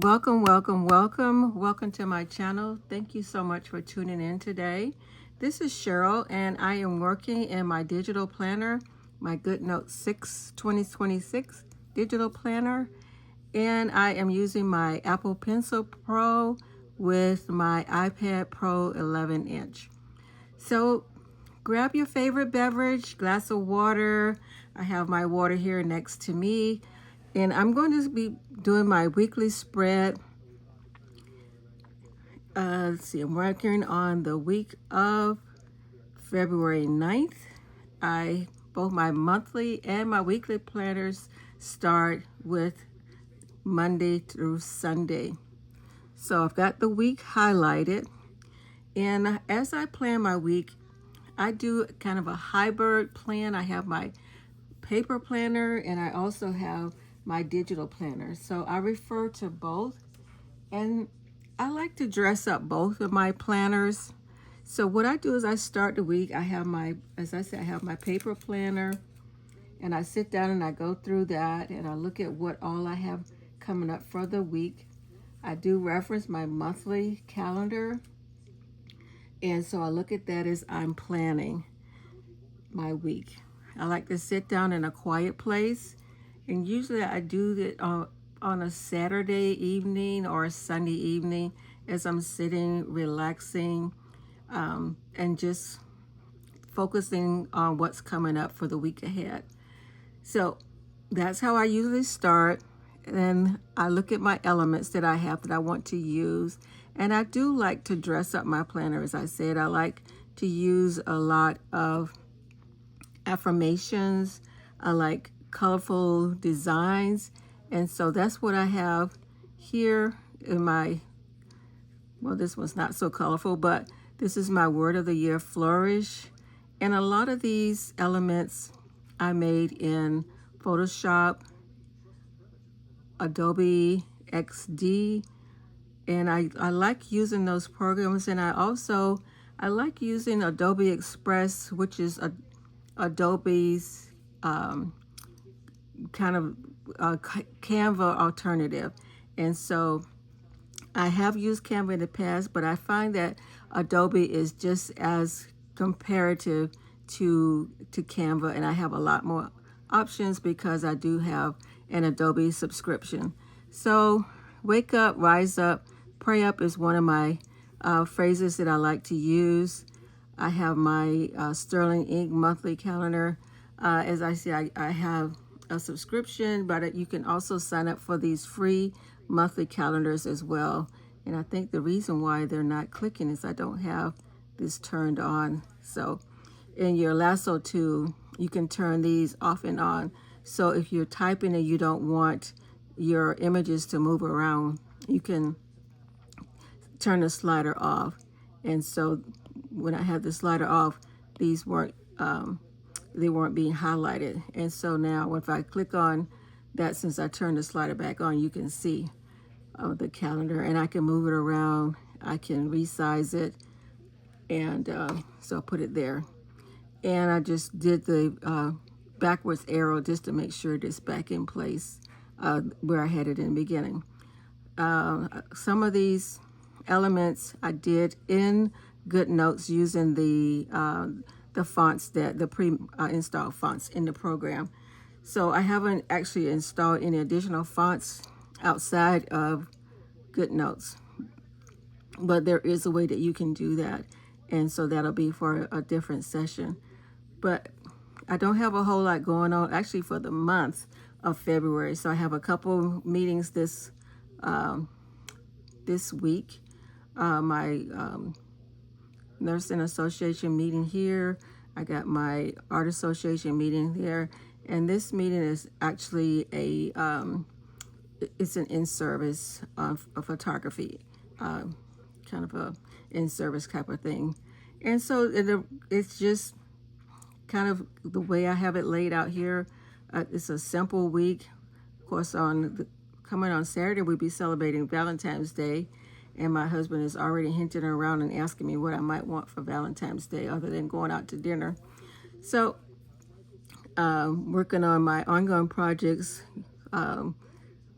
Welcome to my channel. Thank you so much for tuning in today. This is Cheryl, and I am working in my digital planner, my GoodNotes 6 2026 digital planner, and I am using my Apple Pencil Pro with my iPad Pro 11-inch. So grab your favorite beverage, glass of water. I have my water here next to me. And I'm going to be doing my weekly spread. Let's see, I'm working on the week of February 9th. Both my monthly and my weekly planners start with Monday through Sunday. So I've got the week highlighted. And as I plan my week, I do kind of a hybrid plan. I have my paper planner and I also have my digital planner. So I refer to both, and I like to dress up both of my planners. So what I do is I start the week. I have my, as I said, I have my paper planner, and I sit down and I go through that and I look at what all I have coming up for the week. I do reference my monthly calendar, and so I look at that as I'm planning my week. I like to sit down in a quiet place, and usually I do it on a Saturday evening or a Sunday evening as I'm sitting, relaxing, and just focusing on what's coming up for the week ahead. So that's how I usually start. And I look at my elements that I have that I want to use. And I do like to dress up my planner. As I said, I like to use a lot of affirmations. I like colorful designs, and so that's what I have here in my, well, this one's not so colorful, but this is my word of the year, flourish. And a lot of these elements I made in Photoshop, Adobe XD, and I like using those programs. And I like using Adobe Express, which is Adobe's kind of Canva alternative. And so I have used Canva in the past, but I find that Adobe is just as comparative to Canva, and I have a lot more options because I do have an Adobe subscription. So wake up, rise up, pray up is one of my phrases that I like to use. I have my Sterling Ink monthly calendar. As I say, I have a subscription, but you can also sign up for these free monthly calendars as well. And I think the reason why they're not clicking is I don't have this turned on. So in your lasso tool, you can turn these off and on. So if you're typing and you don't want your images to move around, you can turn the slider off. And so when I have the slider off, these weren't being highlighted. And so now if I click on that, since I turned the slider back on, you can see the calendar, and I can move it around. I can resize it, and so I put it there. And I just did the backwards arrow just to make sure it's back in place where I had it in the beginning. Some of these elements I did in GoodNotes using the fonts, that the pre-installed fonts in the program. So I haven't actually installed any additional fonts outside of GoodNotes, but there is a way that you can do that, and so that'll be for a different session. But I don't have a whole lot going on actually for the month of February. So I have a couple meetings this week. My Nursing Association meeting here. I got my Art Association meeting there, and this meeting is actually it's an in-service of photography, kind of a in-service type of thing. And so it's just kind of the way I have it laid out here. It's a simple week. Of course, coming on Saturday, we'll be celebrating Valentine's Day. And my husband is already hinting around and asking me what I might want for Valentine's Day other than going out to dinner. So working on my ongoing projects,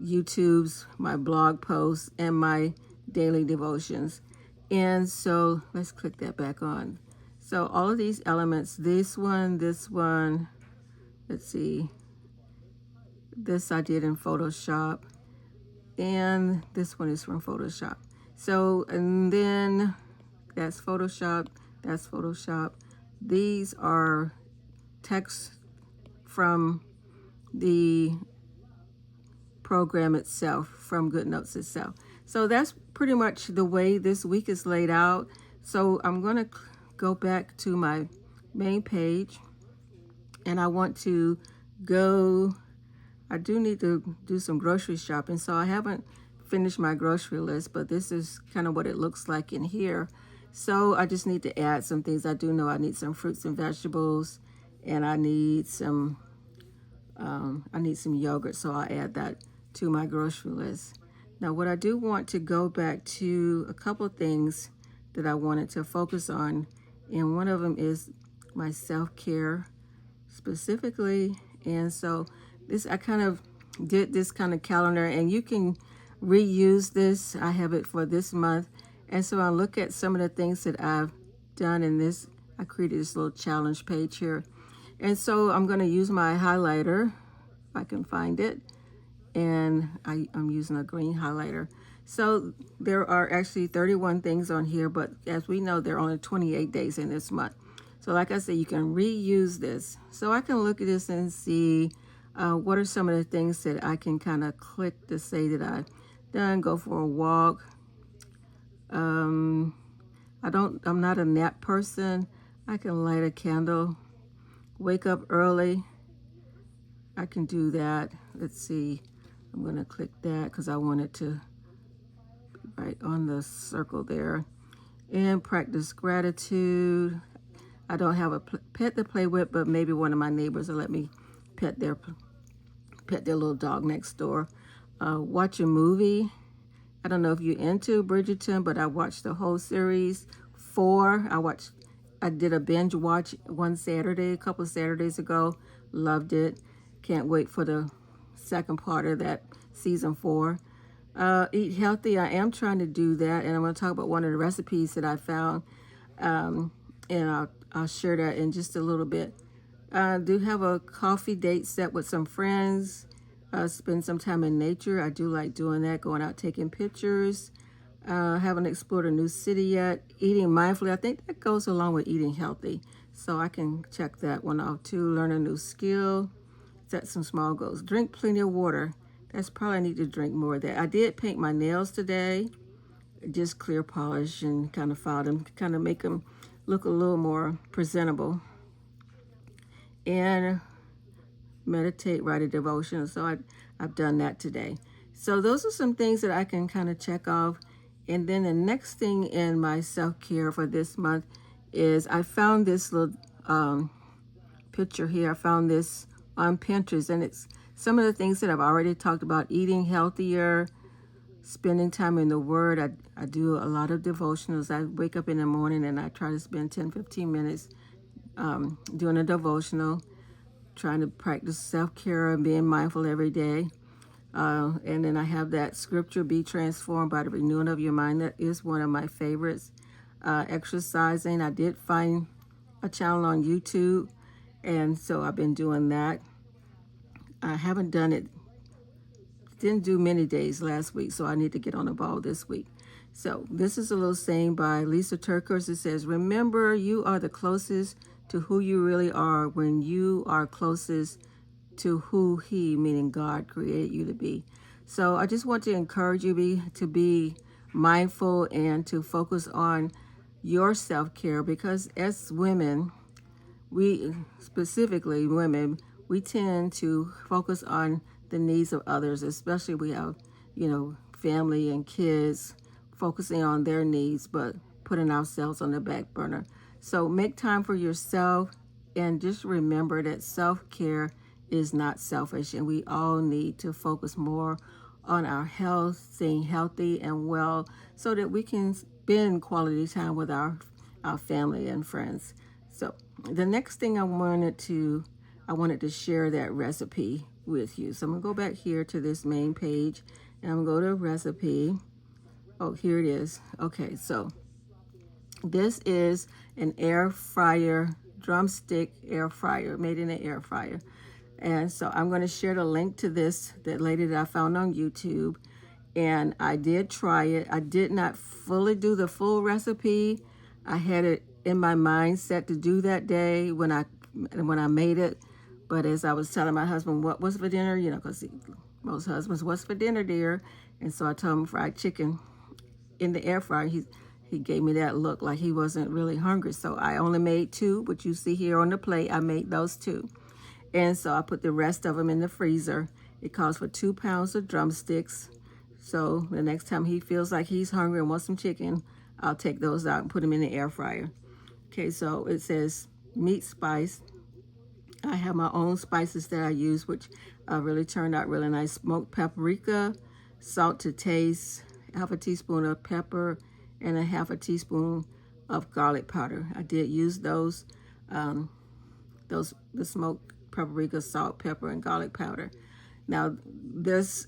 YouTubes, my blog posts, and my daily devotions. And so let's click that back on. So all of these elements, this one, let's see, this I did in Photoshop, and this one is from Photoshop. So, and then that's Photoshop, that's Photoshop. These are text from the program itself, from GoodNotes itself. So that's pretty much the way this week is laid out. So I'm going to go back to my main page, and I want to go, I do need to do some grocery shopping, so I haven't finished my grocery list, but this is kind of what it looks like in here. So I just need to add some things. I do know I need some fruits and vegetables, and I need some yogurt, so I'll add that to my grocery list. Now, what I do want to go back to a couple of things that I wanted to focus on, and one of them is my self-care specifically. And so this, I kind of did this kind of calendar, and you can reuse this. I have it for this month. And so I look at some of the things that I've done in this. I created this little challenge page here. And so I'm going to use my highlighter, if I can find it. And I'm using a green highlighter. So there are actually 31 things on here, but as we know, there are only 28 days in this month. So like I said, you can reuse this. So I can look at this and see what are some of the things that I can kind of click to say that I've done. Go for a walk. I'm not a nap person. I can light a candle. Wake up early. I can do that. Let's see. I'm going to click that because I want it to be right on the circle there. And practice gratitude. I don't have a pet to play with, but maybe one of my neighbors will let me pet their little dog next door. Watch a movie. I don't know if you're into Bridgerton, but I watched the whole series 4. I did a binge watch one Saturday, a couple of Saturdays ago. Loved it. Can't wait for the second part of that season 4. Eat healthy. I am trying to do that, and I'm going to talk about one of the recipes that I found, and I'll share that in just a little bit. I do have a coffee date set with some friends. Spend some time in nature. I do like doing that, going out taking pictures. Haven't explored a new city yet. Eating mindfully. I think that goes along with eating healthy. So I can check that one off too. Learn a new skill. Set some small goals. Drink plenty of water. That's probably I need to drink more of that. I did paint my nails today. Just clear polish and kind of file them. Kind of make them look a little more presentable. And meditate, write a devotion. So I've done that today. So those are some things that I can kind of check off. And then the next thing in my self-care for this month is I found this little picture here. I found this on Pinterest, and it's some of the things that I've already talked about: eating healthier, spending time in the Word. I do a lot of devotionals. I wake up in the morning and I try to spend 10-15 minutes doing a devotional, trying to practice self-care and being mindful every day. And then I have that scripture, be transformed by the renewing of your mind. That is one of my favorites. Exercising. I did find a channel on YouTube, and so I've been doing that. I haven't done it, didn't do many days last week, so I need to get on the ball this week. So this is a little saying by Lysa TerKeurst. It says, remember, you are the closest to who you really are when you are closest to who He, meaning God, created you to be. So I just want to encourage you to be mindful and to focus on your self-care, because as women, specifically women, we tend to focus on the needs of others, especially we have, family and kids, focusing on their needs, but putting ourselves on the back burner. So make time for yourself, and just remember that self-care is not selfish, and we all need to focus more on our health, staying healthy and well, so that we can spend quality time with our family and friends. So the next thing I wanted to I wanted to share that recipe with you. So I'm gonna go back here to this main page, and I'm gonna go to recipe. Oh, here it is. Okay, so this is an air fryer, drumstick air fryer, made in an air fryer. And so I'm going to share the link to this, that lady that I found on YouTube. And I did try it. I did not fully do the full recipe. I had it in my mind set to do that day when I made it. But as I was telling my husband what was for dinner, you know, because most husbands, what's for dinner, dear? And so I told him fried chicken in the air fryer. He gave me that look like he wasn't really hungry. So I only made 2, which you see here on the plate. I made those 2. And so I put the rest of them in the freezer. It calls for 2 pounds of drumsticks. So the next time he feels like he's hungry and wants some chicken, I'll take those out and put them in the air fryer. Okay, so it says meat spice. I have my own spices that I use, which really turned out really nice. Smoked paprika, salt to taste, half a teaspoon of pepper, and a half a teaspoon of garlic powder. I did use the smoked paprika, salt, pepper, and garlic powder. Now this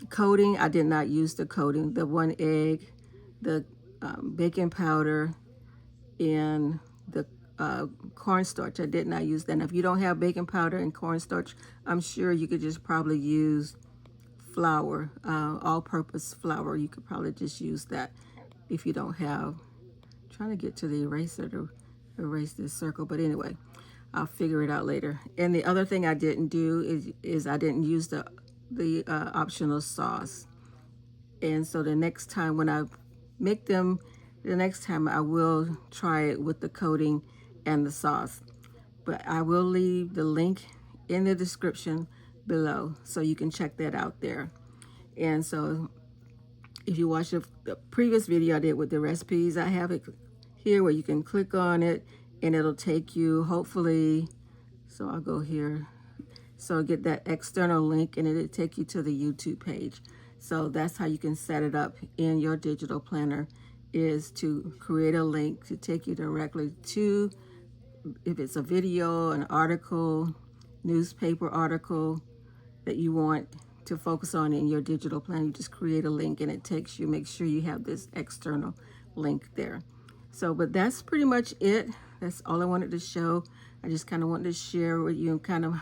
coating, I did not use the coating. The 1 egg, the baking powder, and the cornstarch. I did not use that. Now, if you don't have baking powder and cornstarch, I'm sure you could just probably use flour, all-purpose flour. You could probably just use that if you don't have. I'm trying to get to the eraser to erase this circle, but anyway, I'll figure it out later. And the other thing I didn't do is I didn't use the optional sauce. And so the next time when I make them, the next time I will try it with the coating and the sauce. But I will leave the link in the description below so you can check that out there. And so if you watch the previous video I did with the recipes, I have it here where you can click on it and it'll take you, hopefully, so I'll go here. So I'll get that external link and it'll take you to the YouTube page. So that's how you can set it up in your digital planner, is to create a link to take you directly to, if it's a video, an article, newspaper article that you want to focus on in your digital plan. You just create a link and it takes you, make sure you have this external link there. So, but that's pretty much it. That's all I wanted to show. I just kind of wanted to share with you kind of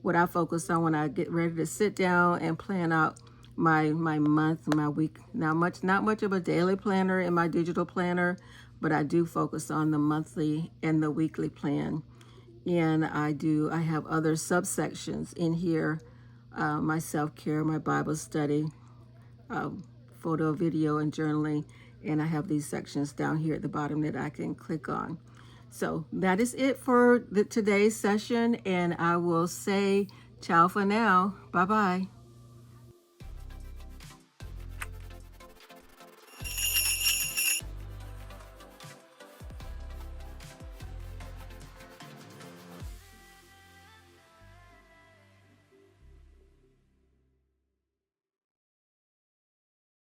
what I focus on when I get ready to sit down and plan out my month, my week. Not much of a daily planner in my digital planner, but I do focus on the monthly and the weekly plan. And I have other subsections in here, my self-care, my Bible study, photo, video, and journaling. And I have these sections down here at the bottom that I can click on. So that is it for today's session. And I will say ciao for now. Bye-bye.